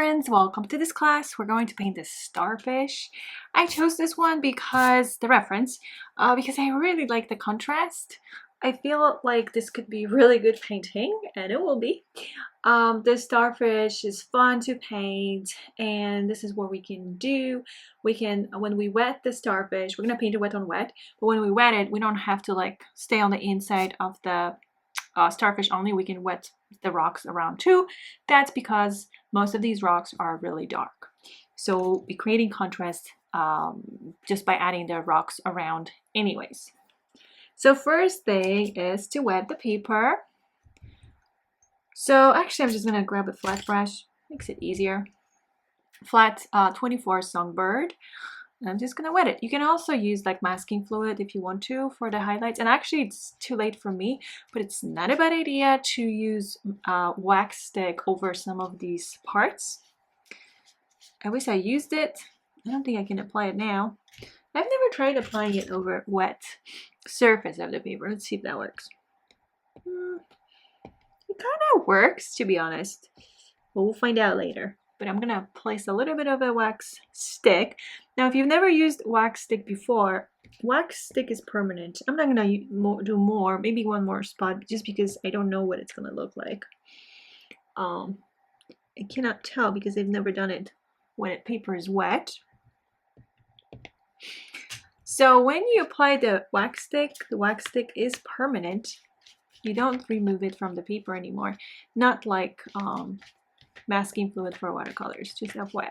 friends, welcome to this class. We're going to paint this starfish. I chose this one because the reference, because I really like the contrast. I feel like this could be really good painting, and it will be. This starfish is fun to paint, and this is what we can do. We can, when we wet the starfish, we're gonna paint it wet on wet, but when we wet it, we don't have to like stay on the inside of the starfish only. We can wet the rocks around too. That's because most of these rocks are really dark, so we'll be creating contrast just by adding the rocks around anyways. So first thing is to wet the paper. So actually I'm just gonna grab a flat brush, makes it easier. Flat 24 Songbird. I'm just gonna wet it. You can also use like masking fluid if you want to for the highlights, and actually it's too late for me, but it's not a bad idea to use wax stick over some of these parts. I wish I used it. I don't think I can apply it now. I've never tried applying it over wet surface of the paper. Let's see if that works. It kind of works, to be honest, but we'll find out later. But I'm gonna place a little bit of a wax stick. Now, if you've never used wax stick before, wax stick is permanent. I'm not gonna do more, maybe one more spot, just because I don't know what it's gonna look like. I cannot tell because I've never done it when paper is wet. So when you apply the wax stick is permanent. You don't remove it from the paper anymore. Not like masking fluid for watercolors, just FYI.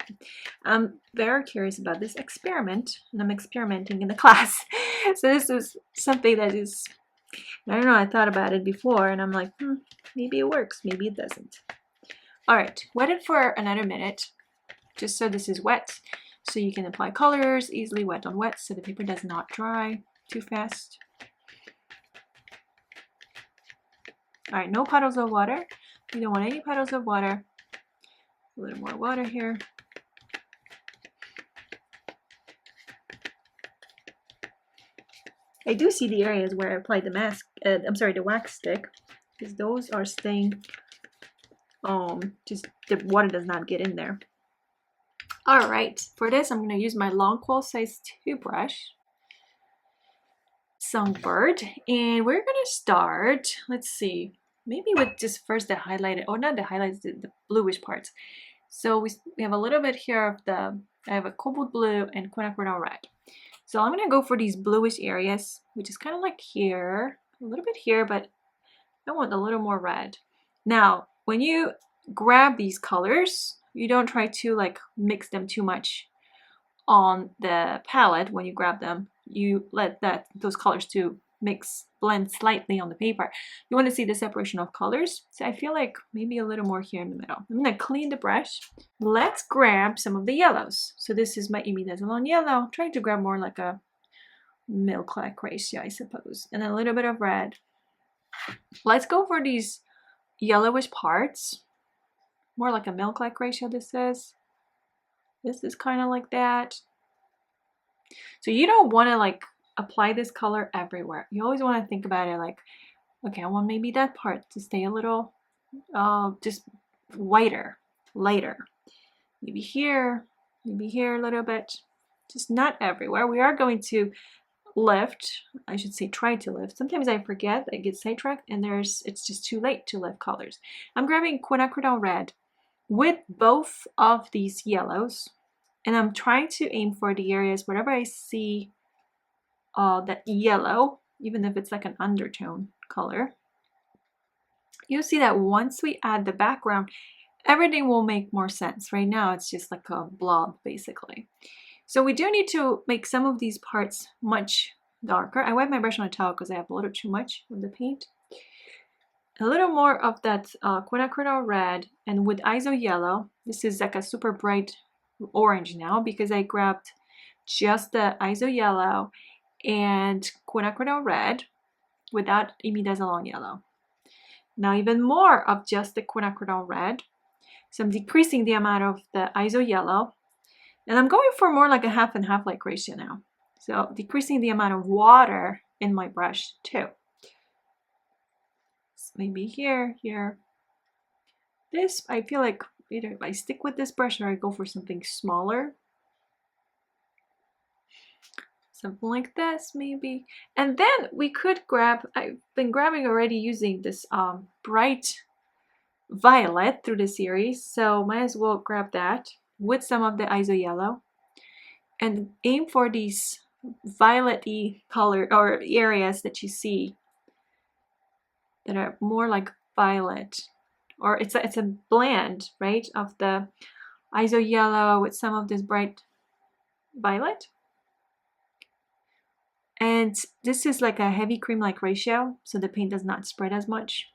I'm very curious about this experiment, and I'm experimenting in the class. So this is something that is, I don't know, I thought about it before and I'm like, maybe it works, maybe it doesn't. All right, wet it for another minute, just so this is wet, so you can apply colors easily wet on wet, so the paper does not dry too fast. All right, no puddles of water. You don't want any puddles of water. A little more water here. I do see the areas where I applied the the wax stick, because those are staying, just the water does not get in there. All right, for this I'm going to use my long quill size 2 brush, Songbird, and we're going to start, let's see, maybe with just first the highlighted, or not the highlights, the bluish parts. So we have a little bit here of I have a cobalt blue and quinacridone red. So I'm going to go for these bluish areas, which is kind of like here, a little bit here, but I want a little more red. Now, when you grab these colors, you don't try to like mix them too much on the palette. When you grab them, you let those colors to blend slightly on the paper. You want to see the separation of colors, so I feel like maybe a little more here in the middle. I'm going to clean the brush. Let's grab some of the yellows. So this is my imidazolone yellow. I'm trying to grab more like a milk-like ratio, I suppose, and a little bit of red. Let's go for these yellowish parts, more like a milk-like ratio. This is kind of like that. So you don't want to like apply this color everywhere. You always want to think about it like, okay, I want maybe that part to stay a little just whiter, lighter. Maybe here a little bit, just not everywhere. We are going to lift, I should say try to lift. Sometimes I forget, I get sidetracked, and it's just too late to lift colors. I'm grabbing quinacridone red with both of these yellows, and I'm trying to aim for the areas wherever I see that yellow, even if it's like an undertone color. You'll see that once we add the background, everything will make more sense. Right now it's just like a blob basically. So we do need to make some of these parts much darker. I wipe my brush on a towel because I have a little too much of the paint. A little more of that quinacridone red, and with iso yellow, this is like a super bright orange now because I grabbed just the iso yellow and quinacridone red without imidazolone yellow. Now even more of just the quinacridone red. So I'm decreasing the amount of the iso yellow, and I'm going for more like a half and half like ratio now. So decreasing the amount of water in my brush too. So maybe here. This, I feel like either I stick with this brush or I go for something smaller. Something like this maybe. And then we could grab, I've been grabbing already using this bright violet through the series, so might as well grab that with some of the ISO yellow and aim for these violet-y color or areas that you see that are more like violet, or it's a blend, right, of the ISO yellow with some of this bright violet. And this is like a heavy cream-like ratio, so the paint does not spread as much.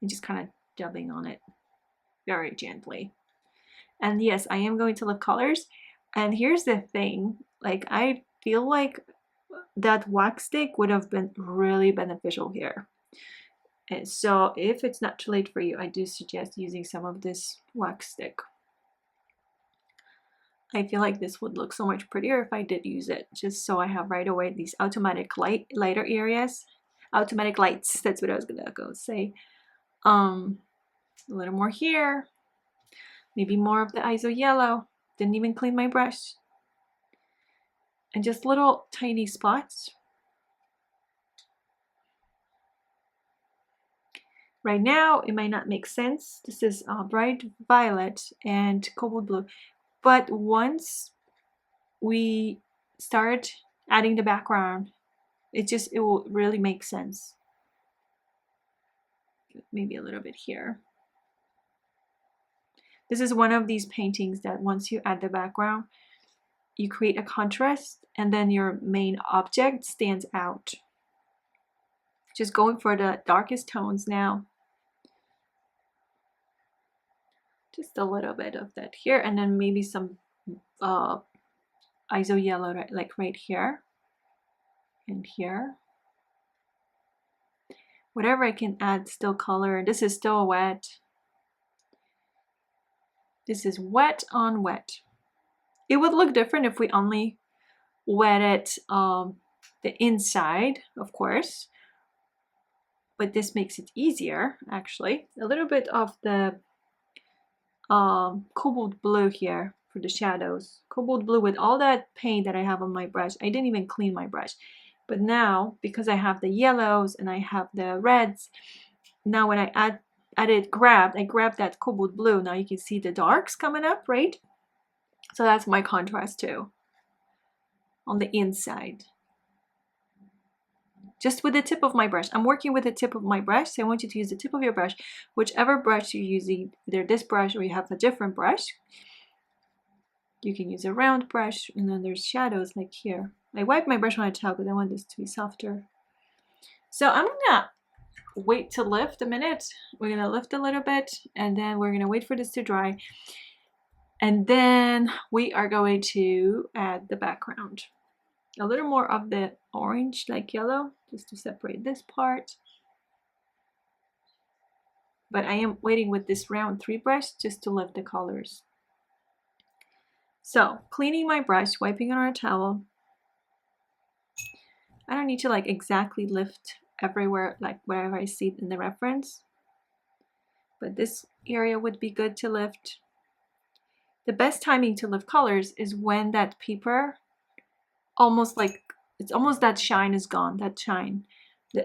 I'm just kind of dabbing on it very gently. And yes, I am going to lift colors. And here's the thing, like I feel like that wax stick would have been really beneficial here. And so if it's not too late for you, I do suggest using some of this wax stick. I feel like this would look so much prettier if I did use it, just so I have right away these automatic lighter areas. Automatic lights, that's what I was gonna go say. A little more here. Maybe more of the ISO yellow. Didn't even clean my brush. And just little tiny spots. Right now, it might not make sense. This is bright violet and cobalt blue. But once we start adding the background, it will really make sense. Maybe a little bit here. This is one of these paintings that once you add the background, you create a contrast and then your main object stands out. Just going for the darkest tones now. Just a little bit of that here, and then maybe some ISO yellow, like right here and here. Whatever I can add still color. This is still wet. This is wet on wet. It would look different if we only wetted the inside, of course. But this makes it easier, actually. A little bit of the cobalt blue here for the shadows. Cobalt blue with all that paint that I have on my brush. I didn't even clean my brush. But now, because I have the yellows and I have the reds, now when I I grabbed that cobalt blue. Now you can see the darks coming up, right? So that's my contrast too. On the inside. Just with the tip of my brush. I'm working with the tip of my brush, so I want you to use the tip of your brush. Whichever brush you're using, either this brush or you have a different brush. You can use a round brush, and then there's shadows like here. I wipe my brush on a towel because I want this to be softer. So I'm gonna wait to lift a minute. We're gonna lift a little bit, and then we're gonna wait for this to dry. And then we are going to add the background. A little more of the orange, like yellow, just to separate this part. But I am waiting with this round 3 brush just to lift the colors. So, cleaning my brush, wiping it on a towel. I don't need to like exactly lift everywhere, like wherever I see it in the reference. But this area would be good to lift. The best timing to lift colors is when that paper almost like, it's almost that shine is gone, that shine.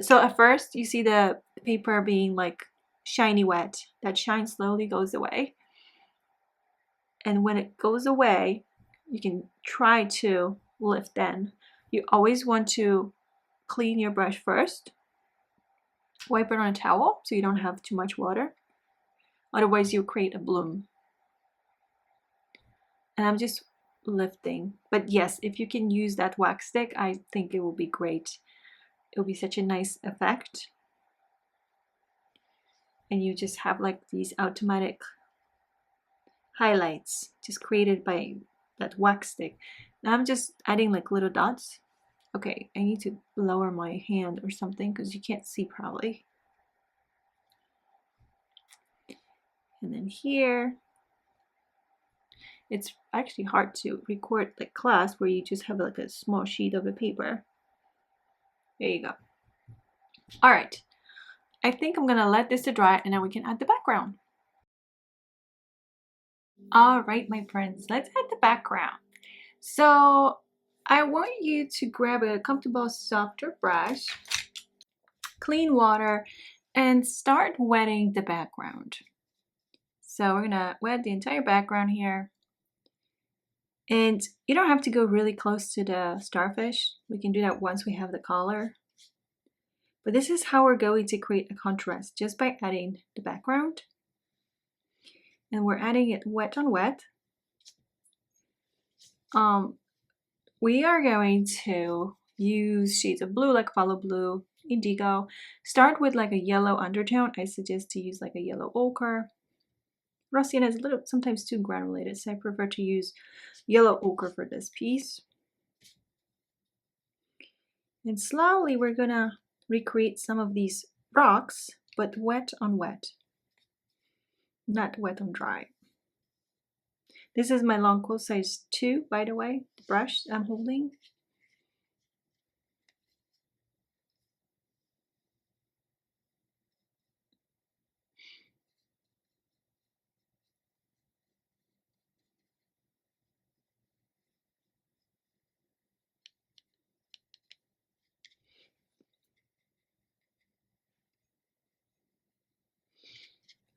So at first you see the paper being like shiny wet. That shine slowly goes away. And when it goes away, you can try to lift then. You always want to clean your brush first. Wipe it on a towel so you don't have too much water. Otherwise you create a bloom. And I'm just lifting. But yes, if you can use that wax stick, I think it will be great. It will be such a nice effect. And you just have like these automatic highlights just created by that wax stick. Now I'm just adding like little dots. Okay, I need to lower my hand or something because you can't see probably. And then here, it's actually hard to record like class where you just have like a small sheet of a paper. There you go. All right, I think I'm gonna let this to dry and then we can add the background. All right, my friends, let's add the background. So I want you to grab a comfortable softer brush, clean water, and start wetting the background. So we're gonna wet the entire background here. And you don't have to go really close to the starfish. We can do that once we have the color. But this is how we're going to create a contrast, just by adding the background. And we're adding it wet on wet. We are going to use shades of blue like phthalo blue, indigo. Start with like a yellow undertone. I suggest to use like a yellow ochre. Raw sienna is a little sometimes too granulated, so I prefer to use yellow ochre for this piece. And slowly we're gonna recreate some of these rocks, but wet on wet, not wet on dry. This is my long quill size 2, by the way, the brush I'm holding.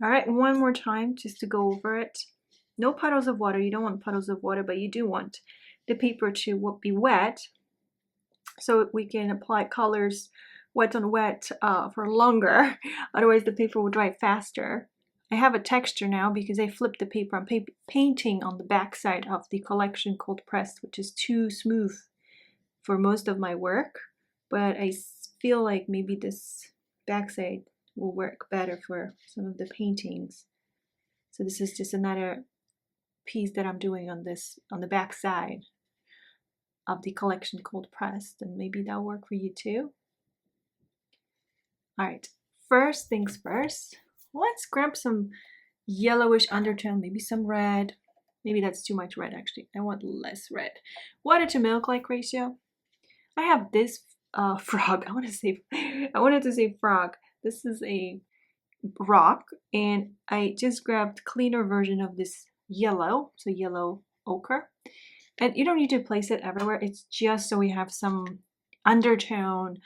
All right, one more time just to go over it. No puddles of water. You don't want puddles of water, but you do want the paper to be wet so we can apply colors wet on wet for longer. Otherwise the paper will dry faster. I have a texture now because I flipped the paper. I'm painting on the back side of the collection cold pressed, which is too smooth for most of my work, but I feel like maybe this backside will work better for some of the paintings. So this is just another piece that I'm doing on the back side of the collection cold pressed, and maybe that'll work for you too. All right, first things first, let's grab some yellowish undertone, maybe some red. Maybe that's too much red actually. I want less red. Water to milk like ratio. I have this frog. I wanted to say frog. This is a rock, and I just grabbed cleaner version of this yellow, so yellow ochre. And you don't need to place it everywhere. It's just so we have some undertone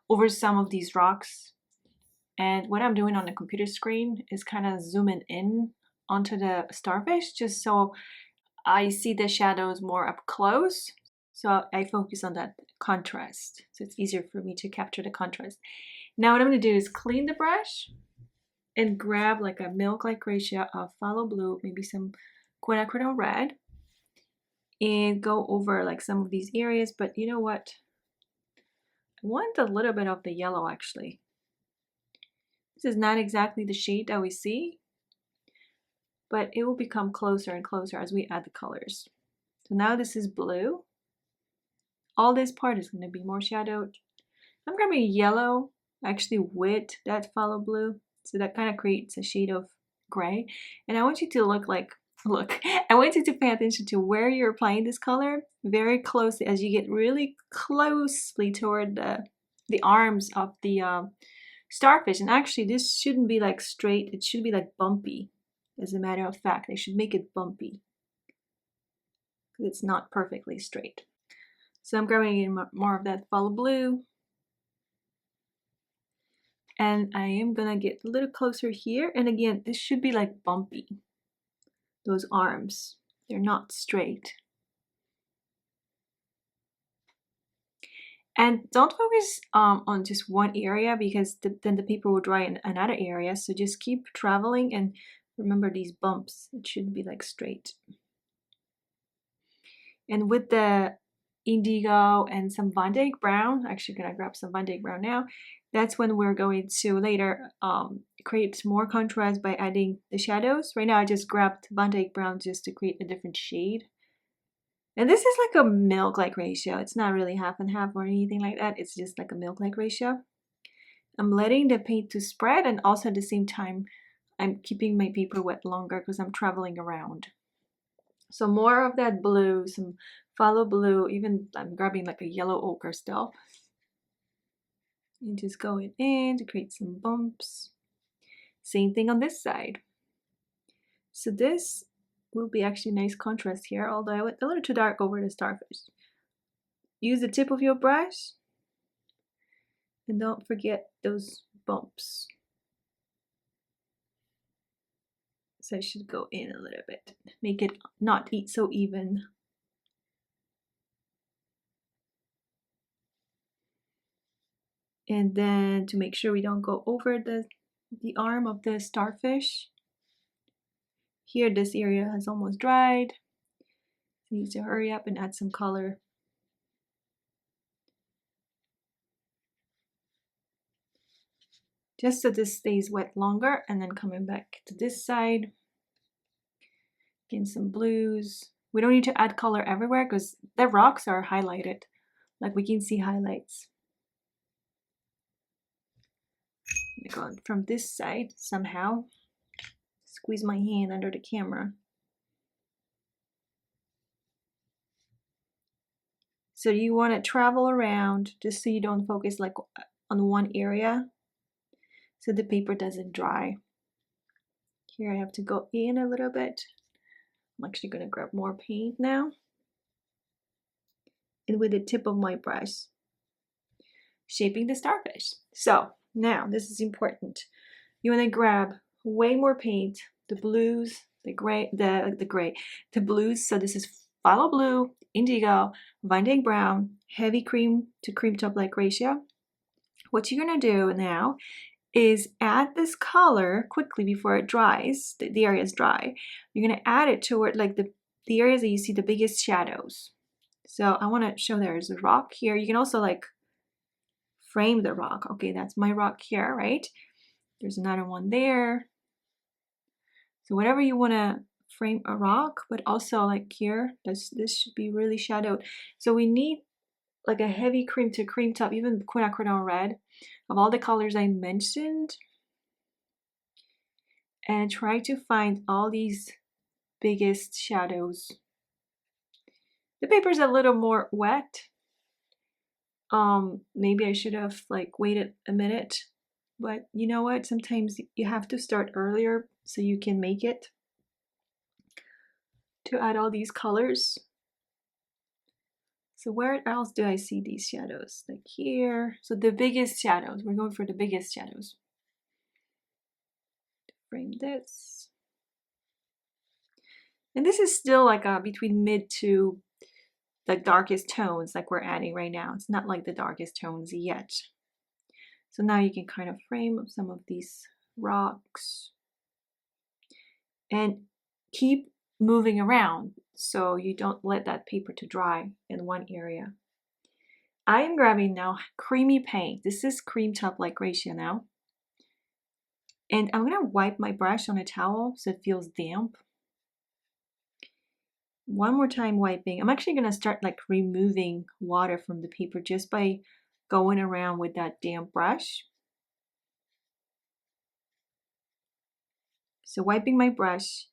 over some of these rocks. And what I'm doing on the computer screen is kind of zooming in onto the starfish just so I see the shadows more up close. So I focus on that contrast. So it's easier for me to capture the contrast. Now what I'm going to do is clean the brush and grab like a milk-like ratio of phthalo blue, maybe some quinacridone red, and go over like some of these areas. But you know what? I want a little bit of the yellow actually. This is not exactly the shade that we see, but it will become closer and closer as we add the colors. So now this is blue. All this part is going to be more shadowed. I'm grabbing yellow actually with that phthalo blue, so that kind of creates a shade of gray. And I want you to I want you to pay attention to where you're applying this color very closely as you get really closely toward the arms of the starfish. And actually this shouldn't be like straight, it should be like bumpy. As a matter of fact, I should make it bumpy because it's not perfectly straight. So I'm grabbing in more of that phthalo blue. And I am gonna get a little closer here. And again, this should be like bumpy. Those arms, they're not straight. And don't focus on just one area because then the paper will dry in another area. So just keep traveling and remember these bumps. It should be like straight. And with the indigo and some Van Dyke brown, actually gonna grab some Van Dyke brown now, that's when we're going to later create more contrast by adding the shadows. Right now I just grabbed Van Dyke brown just to create a different shade. And this is like a milk-like ratio. It's not really half and half or anything like that. It's just like a milk-like ratio. I'm letting the paint to spread, and also at the same time I'm keeping my paper wet longer because I'm traveling around. So more of that blue, some phthalo blue, even I'm grabbing like a yellow ochre still. And just going in to create some bumps. Same thing on this side. So this will be actually nice contrast here, although I went a little too dark over the starfish. Use the tip of your brush and don't forget those bumps. So I should go in a little bit, make it not so even. And then to make sure we don't go over the arm of the starfish, here this area has almost dried. So you need to hurry up and add some color. Just so this stays wet longer, and then coming back to this side, getting some blues. We don't need to add color everywhere because the rocks are highlighted, like we can see highlights. Go from this side somehow. Squeeze my hand under the camera. So you want to travel around just so you don't focus like on one area, so the paper doesn't dry. Here I have to go in a little bit. I'm actually going to grab more paint now. And with the tip of my brush, shaping the starfish. So now this is important. You want to grab way more paint, the blues, the gray, the blues. So this is phthalo blue, indigo, Van Dyke brown, heavy cream to cream top like ratio. What you're going to do now is add this color quickly before it dries, the area is dry. You're going to add it toward like the areas that you see the biggest shadows. So I want to show there's a rock here. You can also like frame the rock. Okay, that's my rock here, right? There's another one there. So whatever you want to frame a rock, but also like here, this should be really shadowed. So we need like a heavy cream to cream top, even quinacridone red, of all the colors I mentioned, and try to find all these biggest shadows. The paper's a little more wet. Maybe I should have like waited a minute, but you know what? Sometimes you have to start earlier so you can make it to add all these colors. So where else do I see these shadows? Like here. So the biggest shadows. We're going for the biggest shadows. Frame this. And this is still like between mid to the darkest tones like we're adding right now. It's not like the darkest tones yet. So now you can kind of frame some of these rocks and keep moving around so you don't let that paper to dry in one area. I am grabbing now creamy paint. This is cream top like ratio now. And I'm going to wipe my brush on a towel so it feels damp. One more time wiping. I'm actually going to start like removing water from the paper just by going around with that damp brush. So wiping my brush,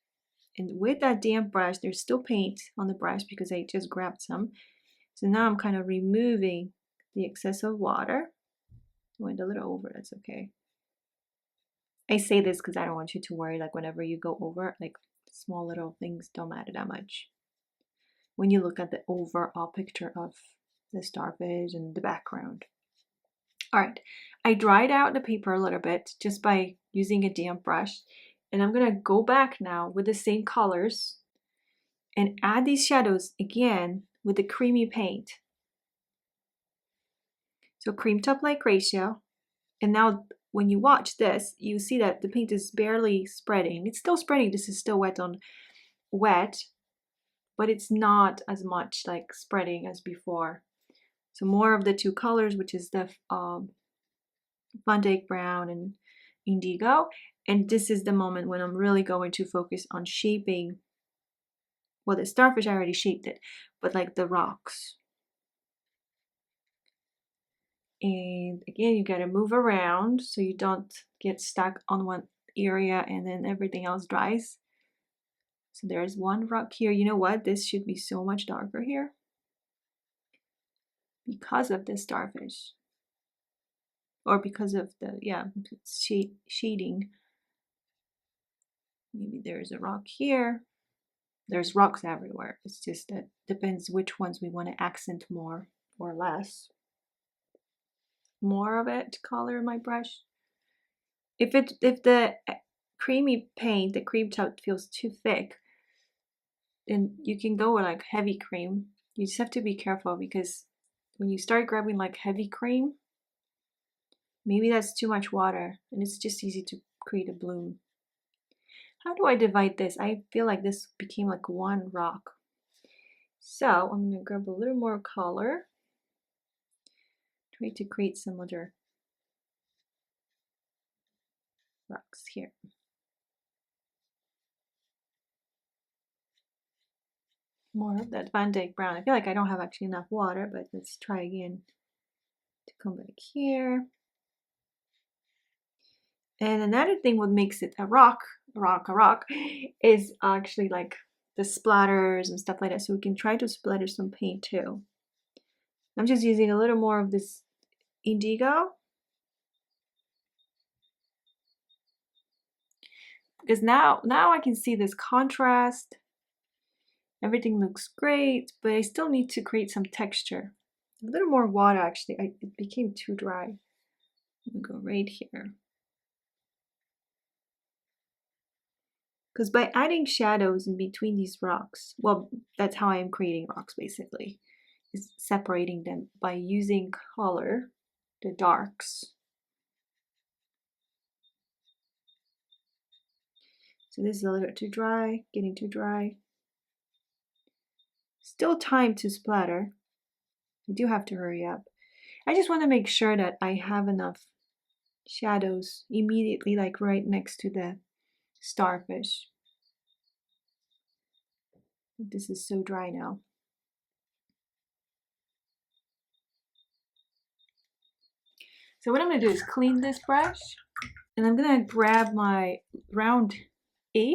and with that damp brush, there's still paint on the brush because I just grabbed some. So now I'm kind of removing the excess of water. Went a little over, that's okay. I say this because I don't want you to worry, like whenever you go over, like small little things don't matter that much when you look at the overall picture of the starfish and the background. All right, I dried out the paper a little bit just by using a damp brush, and I'm gonna go back now with the same colors and add these shadows again with the creamy paint. So cream top like ratio, and now when you watch this, you see that the paint is barely spreading. It's still spreading, this is still wet on wet, but it's not as much like spreading as before. So more of the two colors, which is the Van Dyke brown and indigo. And this is the moment when I'm really going to focus on shaping, well, the starfish, I already shaped it, but like the rocks. And again, you gotta move around so you don't get stuck on one area and then everything else dries. So there's one rock here. You know what? This should be so much darker here because of this starfish. Or because of the, shading. Maybe there's a rock here. there's rocks everywhere. It's just that depends which ones we want to accent more or less. More of it to color my brush. If the creamy paint, the cream tint feels too thick, then you can go with like heavy cream. You just have to be careful because when you start grabbing like heavy cream, maybe that's too much water and it's just easy to create a bloom. How do I divide this? I feel like this became like one rock. So I'm gonna grab a little more color. Try to create some other rocks here. More of that Van Dyke brown. I feel like I don't have actually enough water, but let's try again to come back here. And another thing what makes it a rock, is actually like the splatters and stuff like that. So we can try to splatter some paint too. I'm just using a little more of this indigo. Because now I can see this contrast. Everything looks great, but I still need to create some texture. A little more water actually. It became too dry. I'm gonna go right here. Because by adding shadows in between these rocks, well, that's how I am creating rocks basically, is separating them by using color, the darks. So this is a little too dry, getting too dry. Still time to splatter. I do have to hurry up. I just want to make sure that I have enough shadows immediately, like right next to the starfish. This is so dry now. So what I'm going to do is clean this brush, and I'm going to grab my round 8.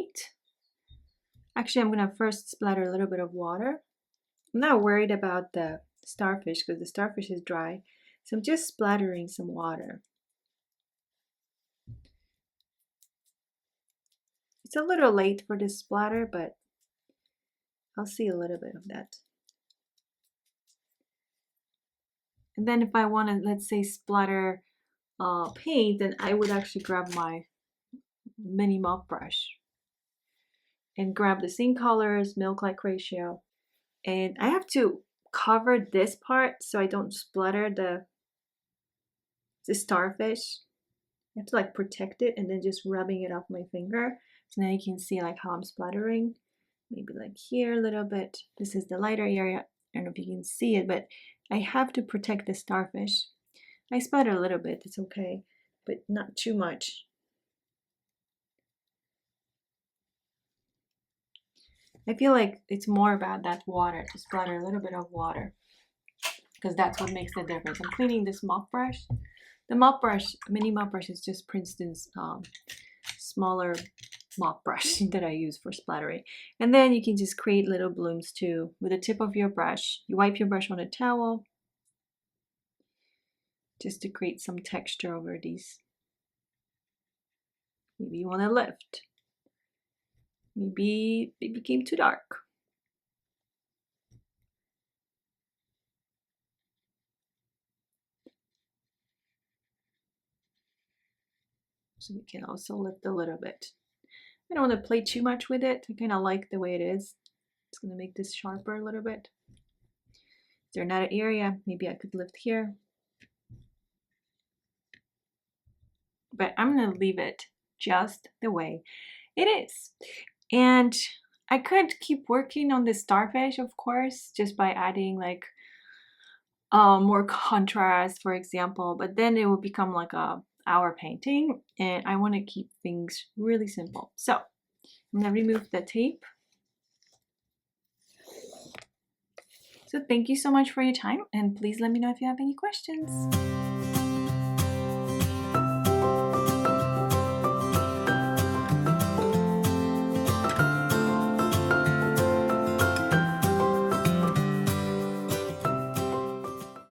Actually, I'm going to first splatter a little bit of water. I'm not worried about the starfish because the starfish is dry. So I'm just splattering some water. It's a little late for this splatter, but I'll see a little bit of that. And then if I want to, let's say, splatter paint, then I would actually grab my mini mop brush and grab the same colors, milk-like ratio. And I have to cover this part so I don't splatter the starfish. I have to like protect it and then just rubbing it off my finger. So now you can see like how I'm splattering. Maybe like here a little bit. This is the lighter area. I don't know if you can see it, but I have to protect the starfish. I splatter a little bit, it's okay, but not too much. I feel like it's more about that water, to splatter a little bit of water, because that's what makes the difference. I'm cleaning this mop brush. The mop brush, mini mop brush, is just Princeton's smaller mop brush that I use for splattering. And then you can just create little blooms too with the tip of your brush. You wipe your brush on a towel just to create some texture over these. Maybe you want to lift. Maybe it became too dark. So we can also lift a little bit. I don't want to play too much with it. I kind of like the way it is. It's going to make this sharper a little bit. Is there another area? Maybe I could lift here. But I'm going to leave it just the way it is. And I could keep working on this starfish, of course, just by adding like more contrast, for example, but then it will become like a hour painting, and I want to keep things really simple. So I'm going to remove the tape. So thank you so much for your time, and please let me know if you have any questions.